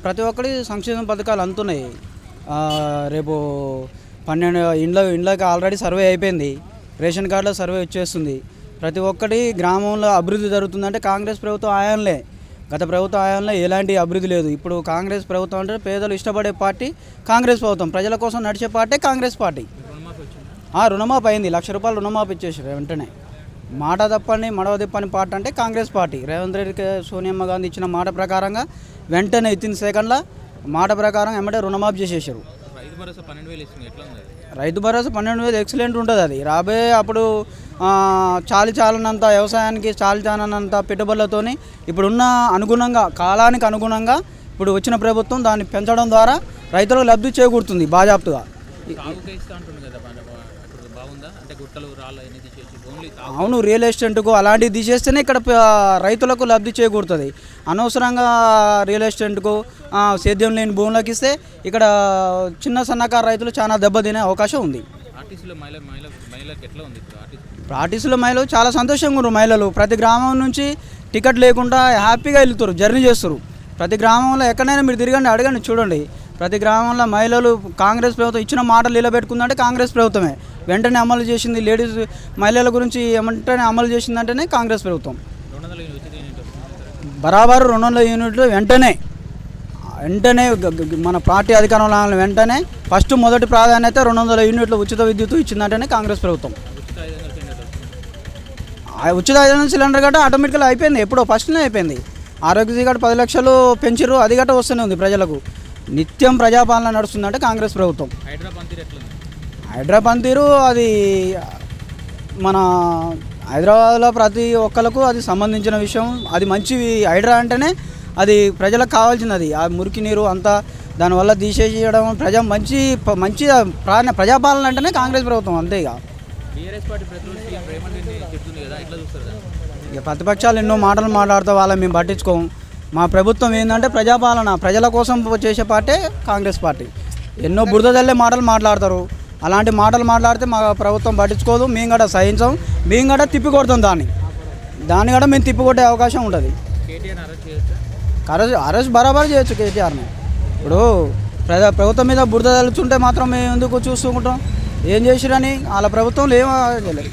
ప్రతి ఒక్కరి సంక్షేమ పథకాలు అందుతున్నాయి. రేపు 12 ఇండ్లకి ఆల్రెడీ సర్వే అయిపోయింది. రేషన్ కార్డులో సర్వే వచ్చేస్తుంది. ప్రతి ఒక్కటి గ్రామంలో అభివృద్ధి జరుగుతుందంటే కాంగ్రెస్ ప్రభుత్వం ఆయంలే. గత ప్రభుత్వ హయాంలో ఎలాంటి అభివృద్ధి లేదు. ఇప్పుడు కాంగ్రెస్ ప్రభుత్వం అంటే పేదలు ఇష్టపడే పార్టీ కాంగ్రెస్ ప్రభుత్వం, ప్రజల కోసం నడిచే పార్టీ కాంగ్రెస్ పార్టీ. రుణమాఫీ అయింది. ₹1,00,000 రుణమాఫీ ఇచ్చేసారు వెంటనే. మాట తప్పని మడవ తిప్పని పార్టీ అంటే కాంగ్రెస్ పార్టీ. రేవంత్ రెడ్డికి సోనియమ్మ గాంధీ ఇచ్చిన మాట ప్రకారంగా వెంటనే వితిన్ సెకండ్ల మాట ప్రకారం ఎమ్మటే రుణమాఫీ చేసేసారు. రైతు భరోసా 12,000 ఎక్సలెంట్ ఉంటుంది. అది రాబోయే అప్పుడు చాలినంత వ్యవసాయానికి చాలినంత పెట్టుబడులతోని ఇప్పుడున్న అనుగుణంగా కాలానికి అనుగుణంగా ఇప్పుడు వచ్చిన ప్రభుత్వం దాన్ని పెంచడం ద్వారా రైతులకు లబ్ధి చేకూరుతుంది బాజాప్తుగా. అవును, రియల్ ఎస్టేట్కు అలాంటివి తీసేస్తేనే ఇక్కడ రైతులకు లబ్ధి చేకూరుతుంది. అనవసరంగా రియల్ ఎస్టేట్కు సేద్యం లేని భూములకు ఇస్తే ఇక్కడ చిన్న సన్నకారు రైతులు చాలా దెబ్బతినే అవకాశం ఉంది. ఆర్టీసీలో మహిళలు చాలా సంతోషంగా ఉన్నారు. మహిళలు ప్రతి గ్రామం నుంచి టికెట్ లేకుండా హ్యాపీగా వెళ్తారు, జర్నీ చేస్తారు. ప్రతి గ్రామంలో ఎక్కడైనా మీరు తిరగండి, అడగండి, చూడండి. ప్రతి గ్రామంలో మహిళలు కాంగ్రెస్ ప్రభుత్వం ఇచ్చిన మాటలు నిలబెట్టుకుందంటే కాంగ్రెస్ ప్రభుత్వమే. వెంటనే అమలు చేసింది లేడీస్ మహిళల గురించి వెంటనే అమలు చేసిందంటేనే కాంగ్రెస్ ప్రభుత్వం. బరాబరు 200 యూనిట్లు వెంటనే మన పార్టీ అధికారంలో వెంటనే ఫస్ట్ మొదటి ప్రాధాన్యత 200 యూనిట్లు ఉచిత విద్యుత్ ఇచ్చిందంటేనే కాంగ్రెస్ ప్రభుత్వం. ఉచిత 5 సిలిండర్ గట్ట ఆటోమేటిక్గా అయిపోయింది, ఎప్పుడో ఫస్ట్నే అయిపోయింది. ఆరోగ్యశ్రీ గట్ట 10 లక్షలు పెంచారు, అది గట్ట వస్తూనే ఉంది ప్రజలకు. నిత్యం ప్రజాపాలన నడుస్తుందంటే కాంగ్రెస్ ప్రభుత్వం. హైదరాబాద్ తీరు అది మన హైదరాబాద్లో ప్రతి ఒక్కరికి అది సంబంధించిన విషయం. అది మంచి హైడ్రా అంటేనే అది ప్రజలకు కావాల్సింది. అది ఆ మురికి నీరు అంతా దానివల్ల తీసేయడం మంచి ప్రజాపాలన అంటేనే కాంగ్రెస్ ప్రభుత్వం. అంతే. ఇక ప్రతిపక్షాలు ఎన్నో మాటలు మాట్లాడుతూ వాళ్ళని మేము పట్టించుకోము. మా ప్రభుత్వం ఏంటంటే ప్రజాపాలన, ప్రజల కోసం చేసే పార్టీ కాంగ్రెస్ పార్టీ. ఎన్నో బురద జల్లే మాటలు మాట్లాడతారు. అలాంటి మాటలు మాట్లాడితే మా ప్రభుత్వం పట్టించుకోదు. మేము కూడా సహించాం, మేము కూడా తిప్పికొడతాం. దాన్ని కూడా మేము తిప్పికొట్టే అవకాశం ఉంటుంది. అరెస్ట్ బరాబర్ చేయొచ్చు కేటీఆర్ని. ఇప్పుడు ప్రభుత్వం మీద బురద తలుచుంటే మాత్రం మేము ఎందుకు చూసుకుంటాం? ఏం చేసిరని వాళ్ళ ప్రభుత్వంలో ఏమో చేయలేదు.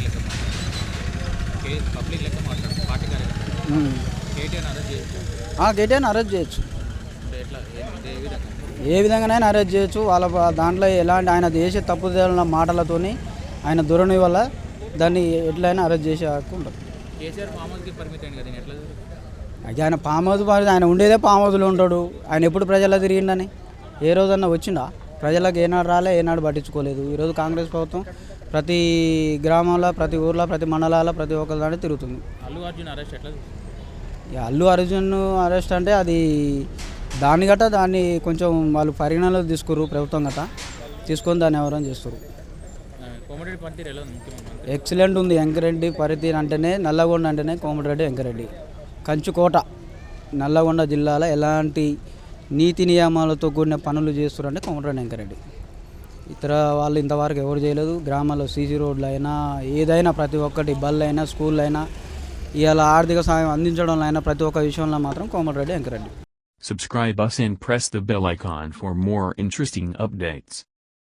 కేటీఆర్ని అరెస్ట్ చేయొచ్చు, ఏ విధంగానైనా అరెస్ట్ చేయొచ్చు. వాళ్ళ దాంట్లో ఎలాంటి ఆయన చేసే తప్పుదల మాటలతోని ఆయన ధోరణి వల్ల దాన్ని ఎట్లయినా అరెస్ట్ చేసే హక్కు ఉంటుంది. ఆయన ఫామ్ హౌస్ ఆయన ఉండేదే ఫామ్ హౌస్లో ఉంటాడు. ఆయన ఎప్పుడు ప్రజల్లో తిరిగిండని ఏ రోజన్నా వచ్చిండా? ప్రజలకు ఏనాడు రాలే, ఏనాడు పట్టించుకోలేదు. ఈరోజు కాంగ్రెస్ ప్రభుత్వం ప్రతి గ్రామంలో, ప్రతి ఊర్లో, ప్రతి మండలాల్లో ప్రతి ఒక్కరి దాంట్లో తిరుగుతుంది. అల్లు అర్జున్ అరెస్ట్ అంటే అది దాన్ని కొంచెం వాళ్ళు పరిగణనలో తీసుకురు, ప్రభుత్వం గట్ట తీసుకొని దాన్ని ఎవరైనా చేస్తారు. ఎక్సలెంట్ ఉంది. వెంకరెడ్డి పరిధి అంటేనే నల్లగొండ అంటేనే కోమటిరెడ్డి వెంకరెడ్డి. కంచుకోట నల్లగొండ జిల్లాలో ఎలాంటి నీతి నియమాలతో కూడిన పనులు చేస్తారంటే కోమటిరెడ్డి వెంకరెడ్డి. ఇతర వాళ్ళు ఇంతవరకు ఎవరు చేయలేదు. గ్రామాల్లో సీసీ రోడ్లు అయినా ఏదైనా ప్రతి ఒక్కటి బళ్ళు అయినా స్కూళ్ళు అయినా ఇవాళ ఆర్థిక సాయం అందించడంలో అయినా ప్రతి ఒక్క విషయంలో మాత్రం Komatireddy Venkat Reddy. Subscribe us and press the bell icon for more interesting updates.